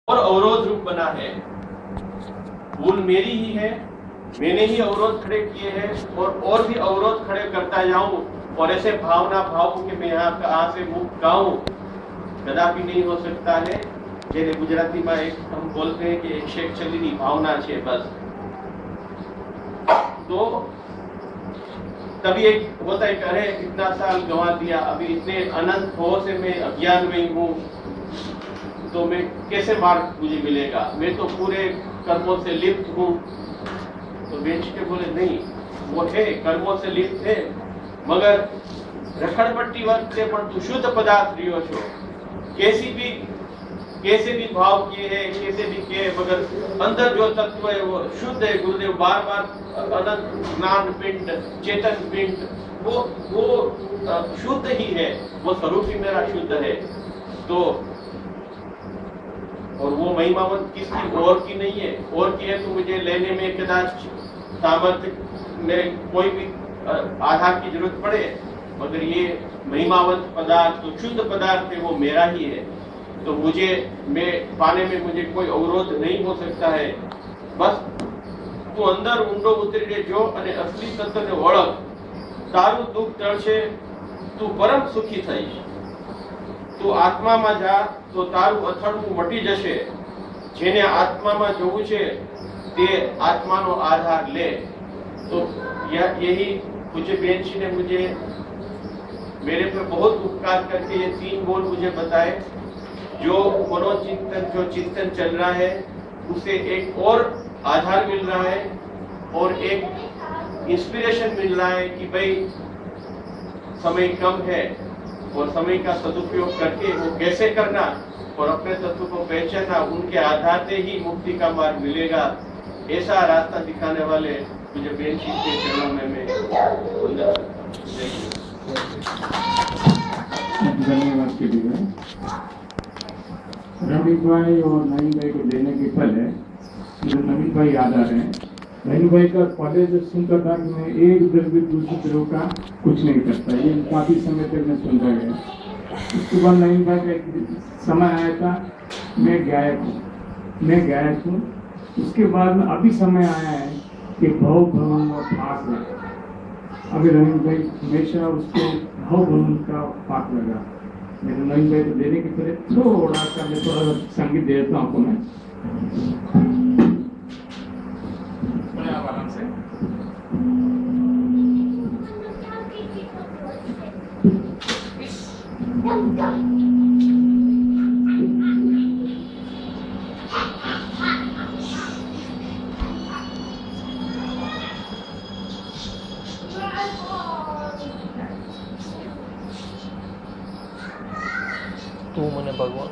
और अवरोध रूप बना है। भूल मेरी ही है, मैंने ही अवरोध खड़े किए हैं और भी अवरोध खड़े करता जाऊं और ऐसे भावना भाव के मैं यहाँ से मुक्त गाऊं कदापि नहीं हो सकता है। जेने गुजराती में एक हम बोलते हैं कि एक शेख चलीनी भावना छे बस। तो तभी एक होता है कि अरे इतना साल गंवा दिया, अभी इतने अनंत हो से मैं अज्ञान में हूँ, तो मैं कैसे मार्ग मुझे मिलेगा, मैं तो पूरे कर्मों से लिप्त हूँ। तो बेंच के बोले नहीं, वो है कर्मों से लिप्त है, मगर रखड़पट्टी वखते पण तू शुद्ध पदार्थ रियो छो। कैसे भी भाव किए है, कैसे भी किए, मगर अंदर जो तत्व है वो शुद्ध है। गुरुदेव बार बार अनंत ज्ञान पिंड, चेतन पिंड, वो शुद्ध ही है, वो स्वरूप ही मेरा शुद्ध है। तो और वो महिमावंत किसी और की नहीं है, और की है तो मुझे लेने में कदाच सामर्थ्य में कोई भी आधार की जरूरत पड़े, मगर ये महिमावंत पदार्थ तो शुद्ध पदार्थ है, वो मेरा ही है। तो मुझे मैं पाने में मुझे कोई अवरोध नहीं हो सकता है। बस तू अंदर ऊंडो उतरी जो અને असली तत्व ने ओळख, तारू दुख टळશે, तू परम सुखी थईश। तू आत्मा में जा तो तारू અથડવું મટી જશે। જેને આત્મામાં જવું છે તે આત્માનો આધાર ले। तो यही पूज्य बेंची ने मुझे मेरे पर बहुत उपकार करके ये 3 बोल मुझे बताए। जो मनोचिंतन, जो चिंतन चल रहा है उसे एक और आधार मिल रहा है और एक इंस्पिरेशन मिल रहा है कि भाई समय कम है और समय का सदुपयोग करके वो कैसे करना और अपने तत्व को पहचानना, उनके आधार से ही मुक्ति का मार्ग मिलेगा। ऐसा रास्ता दिखाने वाले मुझे बेंची के चरणों में मैं धन्यवाद के लिए। रवि भाई और नवीन भाई को देने के पहले जो नवीन भाई याद आ रहे हैं, नवीन भाई का कॉलेज सुनता था कि मैं एक दस भी दूसरे तरह का कुछ नहीं करता। ये काफी समय तक मैं सुनता गया। उसके बाद नवीन भाई का एक समय आया था, मैं गायक हूँ। उसके बाद में अभी समय आया है कि भव भवन और फास है। अभी नवीन भाई हमेशा उसको भव भवन का पाठ लगा। मेरे नवीन भाई को देने के पहले थोड़ा सा संगीत दे देता हूँ आपको मैं। आराम से तू मने भगवान